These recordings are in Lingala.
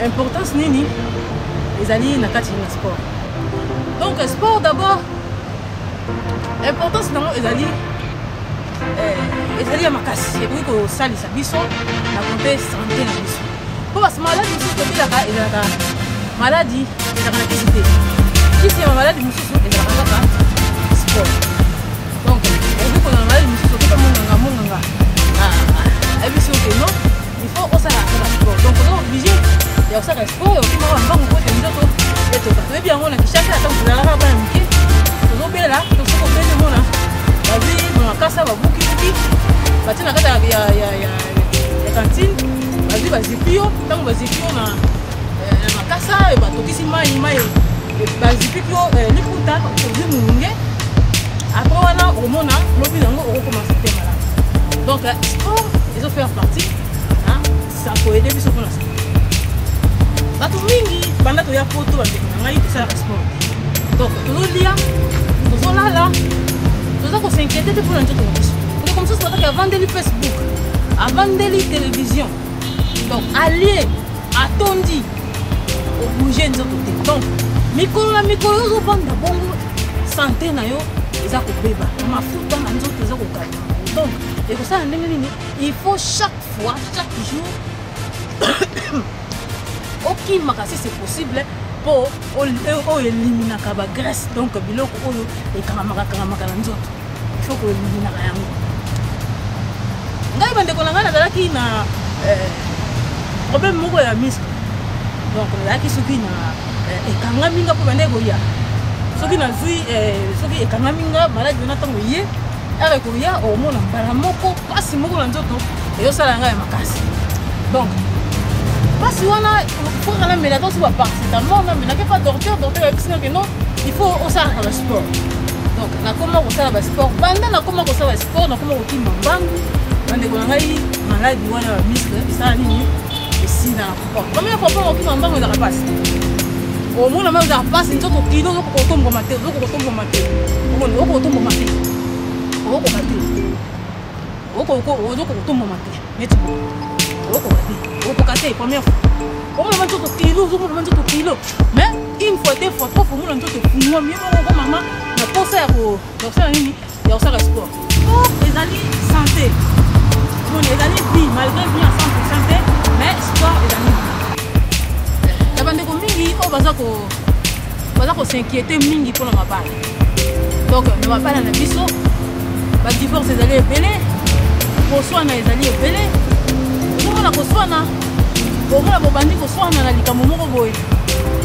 Importance nini les alliés na kati na sport. Donc sport d'abord importance nango les alliés makasi et puis ko salisa biso na côté santé na biso. Pour parce maladie aussi côté la maladie la quantité. Si c'est maladie mususu et la sport. Donc on veut qu'on a maladie mususu ko monga et puis c'est non il faut aussi la sport. Donc on est obligé il y a aussi un sport, il y a aussi un sport qui est et bien on a qui chaque attend pour la rabat qui on est là donc ce qu'on fait de mona vas-y on a ça va bouki bati na kata ya cantine vas-y pio tant vas-y pio na makasa et ba tokisi mai vas-y pio likuta tozi munge après wana au mona lobi nango on commence à faire malade. Donc sport ils ont faire partie hein ça peut aider biso pour la bato mingi banda to ya photo bandeko na ngai tosala sport. Donc tozolia tozolala toza ko s'inquiéter te pour la nzoto na biso. On est comme ça ce matin avandeli Facebook avandeli télévision donc allié atondi obouger nzoto te. Donc mikolo na mikolo ozobanda bongo santé na yo eza kobeba mafuta na nzoto eza kokala. Donc ekosala ndenge nini il faut chaque fois chaque jour ok makasi c'est possible pour éliminer la graisse donc biloko oyo ekamamaka na nzoto il faut que éliminer yango. Ngai bandeko na ngai nazalaki na problème moko ya muscle donc nazalaki soki na ekanga minga po bande koya soki nazwi soki ekanga minga maladi na ntango ye ere koya omona mbala moko pasi moko na nzoto eyosala ngai makasi. Donc parce que il faut que la mélaton soit parfaitement mais n'a pas docteur que non il faut aussi le sport. Donc na comment on ça le sport pendant na comment on ça le sport na comment on qui mambangu bande ko ngai maladie wana muscle ça nini ici na première fois on qui mambangu na passe au moins na za passe nzoto kilo ko tombo maté ko tombo maté ko tombo maté ko tombo maté mais tu au côté première fois on va tout kilo mais une fois des fois trop faut nous tout moi mieux maman na conseil pour donc ça nini il y a ça le sport les amis santé bon les amis vie malgré bien en santé mais sport les amis la bande ko mingi o baza ko s'inquiéter mingi pour la mabala. Donc ne va pas na biso ba divorce les alliés belé pour soin les alliés belé na koswana omona bobandi koswana na likambo moko boye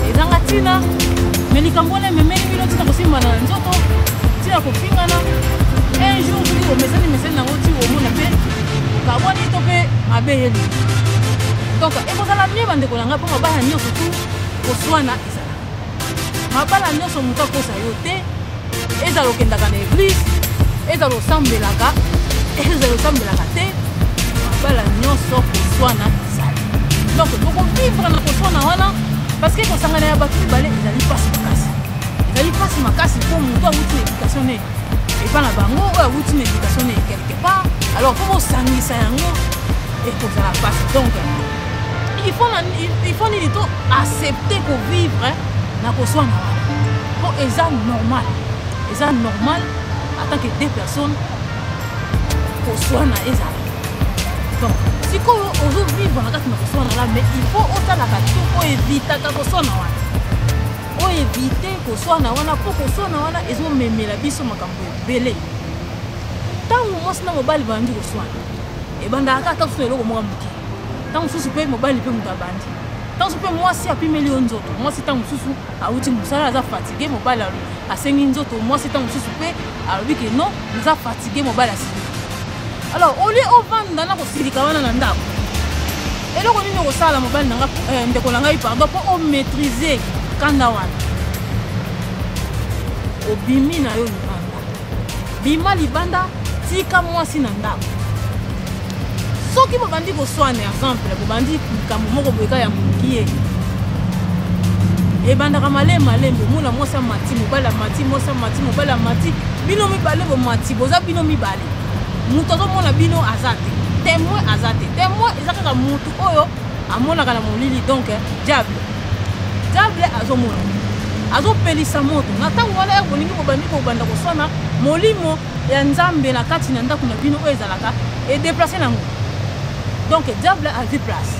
ezanga tina mais likambo na memeli bino tina kosimana na nzoto tina kofingana un jour tuli omesani nango ti omona mpe kabwani to mpe mabe yeli. Donc ekozala mie bandeko na ngai mpo mabala nyonso tu koswana ezala mabala nyonso moto akosa yo te ezala okendaka na église ezala osambelaka te bala nyonso koswana ezali. Donc vivre na koswana wana parce que kosangana ya bato mibale ezali pasi makasi po moto awuti na éducation ne epa na bango oyo awuti na éducation ne quelque part Alors pour sangisa yango et pour ça la passe. Donc il faut accepter qu'on vivre na ko soana wana. Pour eza normal. Eza normal en tant que deux personnes ko soana eza. Donc si ko ozo vivre na kati na ko soana là mais il faut otala ka tout pour éviter ka ko soana wana. Pour éviter ko soana wana pour ko soana wana ezo memela biso makambo ebele. Tango mwasi na mobali bandi ko soana. E banda aka ta so eloko mwa muki. Tango susu pe mobali pe mutabandi. Tango pe mwasi apimeli onzoto. Mwasi tango susu auti musala aza fatigué mobali asengi nzoto. Mwasi tango susu pe alobi ke non, nous a fatigué mobali asili. Alors au lieu au vanda na ko silika wana na ndako. Eloko nini ko sala mobali nanga ndeko nanga pardon pour maîtriser kanda wana. Obimi na yo libanda. Bima libanda tika mwasi na ndako. Soki bobandi ko soana exemple bobandi kambo moko boyeka ya mukie. E banda kamale malembe muna mosa mati mobala mati mosa mati mobala mati bino mibale bo mati boza bino mibale. Muto zo mona bino azate. Témoin azate. Témoin ezaka mutu oyo amona kana molili donc diable. Diable azomona. Azo pelisa moto. Na tango wana ya bolingi bobandi ko banda ko soana molimo ya nzambe na kati na ndako na bino oyo ezalaka et déplacer nango. Donc diable a vu place.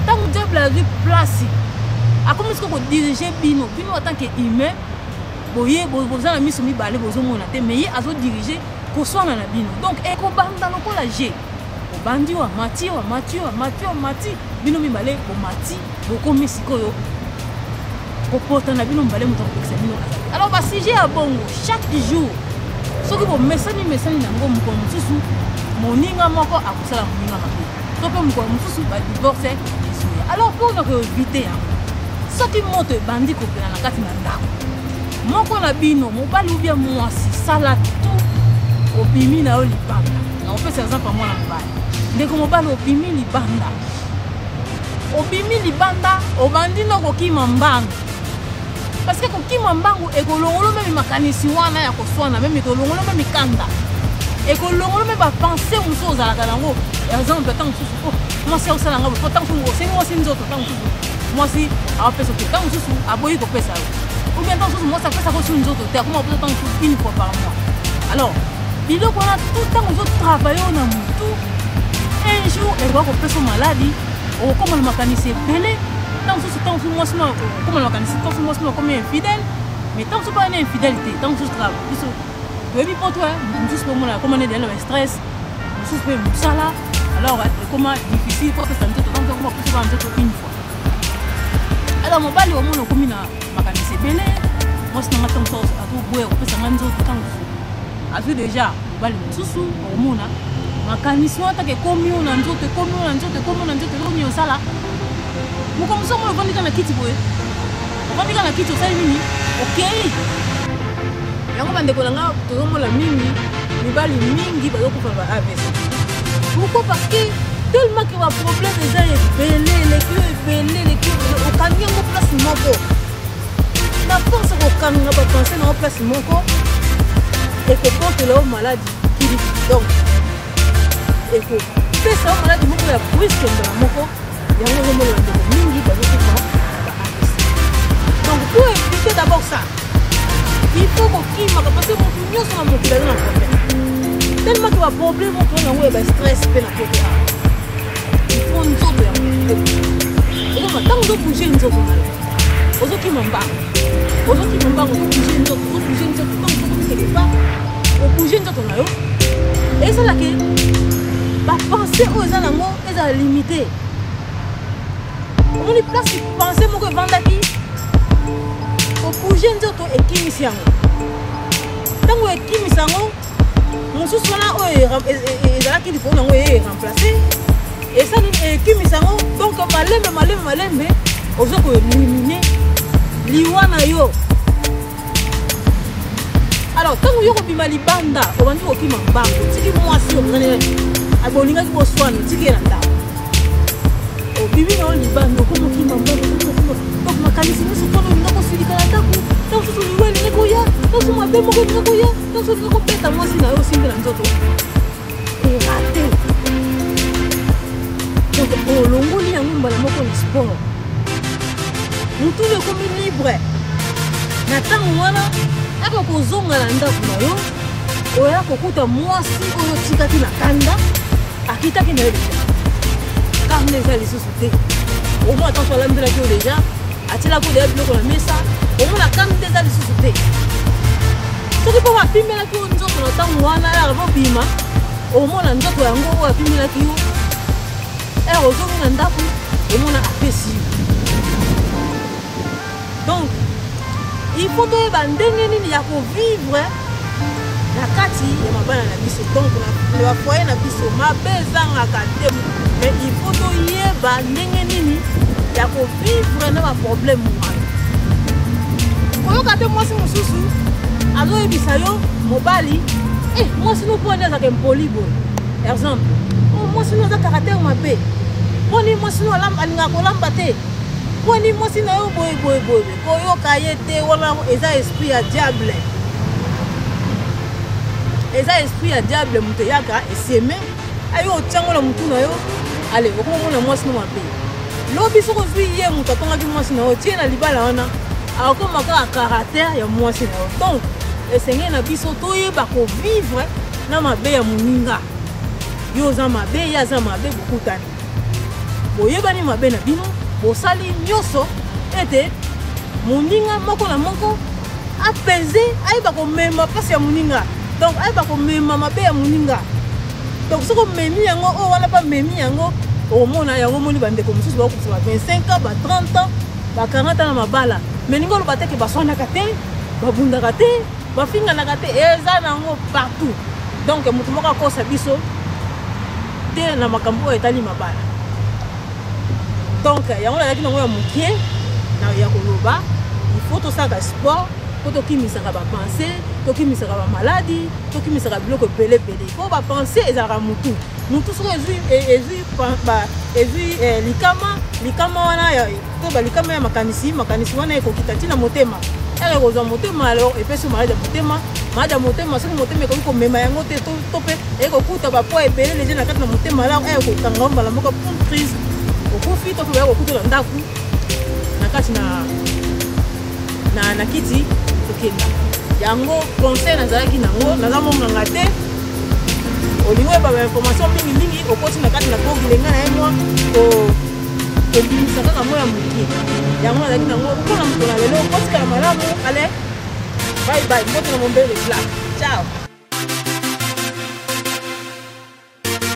Tant que diable a vu place, a commencé à diriger bino en tant qu'humain. Boye bozana miso mi balé bozo mona te mais a zo diriger ko soana na bino. Donc e ko banda loko la G. Ko bandi wa mati bino mi balé ko mati boko misikoyo. Ko porta na bino balé muto ko bino. Alors ba sujet a bongo chaque jour. Soki bo mesani nango mko mususu moninga moko akusala moninga mabe. Tope mko mususu ba divorce esuya. Alors pour nous éviter soki moto bandi ko pena na kati na ndako. Moko na bino mobali ou bien mwasi sala tout obimi na yo libanda. Na on fait exemple moi na mobali. Ndeko mobali obimi libanda. Obimi libanda obandi no kokima mbangu. Parce que kokima mbangu ekolongolo même makanisi wana ya koswana même ekolongolo même kanda. Ekolongolo même ba penser muso za la nango. Exemple tant mususu oh moi c'est osala ngabo tant mususu c'est moi c'est nzoto tant mususu. Moi si a pesa ko tant mususu aboyi ko pesa. Ou bien tant mususu moi ça pesa ko sur nzoto te comment peut tant mususu une fois par mois. Alors, il qu'on a tout le temps nous travailler on a tout. Un jour elle va ko pesa maladie. Oh comment le mécanicien belé. Tant que moi sinon comme le mécanicien tant que moi sinon comme infidèle. Mais tant que pas une infidélité, tant que je travaille. Oui, pour toi, je suis comme on est dans le stress, je suis ça là. Alors, comment difficile pour que ça me donne comment plus souvent une fois. Alors, mon bali au monde comme une mécanicien belé. Moi, c'est un matin à tout boire, on peut s'en manger autant que ça. A vu déjà, bali sous au monde. Mécanicien tant que comme on a nzoto, comme on a nzoto, comme on a nzoto, comme on ça là. Nous comme ça, on va dire dans la kiti boy. On va dire dans la kiti ça mini. OK. Yango bande ko nga tozomola mingi mibali mingi bazokufa ba AVC. Pourquoi? Parce que tellement que va problème déjà belé les qui au kanya mo place moko. Na force ko kanya ba penser na place moko et que porte la maladie qui donc et que pesa maladie moko ya brusque na moko yango mo la mingi bazokufa ba AVC. Donc pour éviter d'abord ça il faut qu'il m'a passé mon tout mieux sur mon problème. Tellement qu'il y a un problème, on a un stress, il faut une autre. Et donc, tant que vous bougez une autre, vous qui m'en parlent. Vous qui m'en parlent, vous bougez une autre, vous bougez une autre, vous ne pas. Vous bougez une autre. Et c'est là que la pensée aux animaux est limitée. On est place pour penser que vendre qui bouger nzoto ekimisi yango tango ekimisi yango mosusu wana oyo ezalaki likolo yango remplacer et ça ekimisi yango donc malembe ozo ko éliminer liwa na yo. Alors tango yo kobima libanda obandi kokima mbango tiki mwasi obonane abolingaki boswana tiki na ndako obimi na libanda komokima mbango donc makanisi musu tono ndako silika na ndako donc susu liwe lineko ya donc ma bemo ko lineko ya donc susu ko peta mwasi na yo singa na nzoto sport mutu ekomi libre na ntango wana aka kozonga na ndako na yo oya kokuta mwasi oyo tikaki na kanda akitaki na yo deja karne eza lisusu te omona ntanso alambelaki yo deja atielaki odeya biloko na mesa omona karne te eza lisusu te soki mpo bapimelaki yo nzoto na ntango wana yaka mobima omona nzoto yango oyo apimelaki yo ere ozongi na ndako omona apesi yo. Donc il faut toyeba ndenge nini ya kovivre na kati ya mabana na biso. Donc na bafoye na biso mabe ezangaka te, mais il faut toyeba ndenge nini ya kovivre na baproblème wana. Oyoka te mwasi mosusu azoyebisa yo mobali mwasi no mpo ezaka mpoli boye exemple mwasi no aza caractère mabe poni mwasi no alingaka kolamba te poni mwasi na yo boye koyoka ye te wana eza esprit ya diable. Eza esprit ya diable moto yaka eseme ayo otiango na mutu na yo ale okomona mwasi no mabe lobi soko ozwi ye moto atongaki mwasi na yo tie na libala wana akoma kaka caractère ya mwasi na yo. Donc esenge na biso toyeba kovivre na mabe ya moninga. Yo oza mabe ye aza mabe bokutani boyebani mabe na bino bosali nyonso ete moninga moko na moko apese ayeba komema mpasi ya moninga. Donc ayeba komema mabe ya moninga. Donc soki omemi yango oyo wana mpa memi yango omona yango omoni bandeko mosusu bakokisa ba 25 ans ba 30 ans ba 40 ans na mabala mais ningo oloba teke baswanaka te babundaka te bafinganaka te eza nango partout. Donc moto moko akosa biso te na makambo oyo etali mabala. Donc yango nazalaki nango ya mokie na ya koloba il faut tosaka sport po tokimisaka bapense tokimisaka bamaladi tokimisaka biloko ebelebele po bapense ezalaka mutu soki ezwi likama wana to balikama ya makanisi wana ekokita ntina motema ere ekozwa motema alors epesi maladi ya motema soki motema ekoki komema yango te to mpe ekokuta bapoids ebele leje na kati na motema alors ere ekokanga mbala moko pour prise okufi to mpe bakokuta na ndako na kati na kiti tokenda yango conseil nazalaki nango naza monganga te olingo oyeba bainformation mingi okoti na kati na kogilenga na ye mwa kobimisa kaka mo ya mokie yango nazalaki nango mpona moto na lelo okotikala malamu ale bye mbote na mombele black ciao.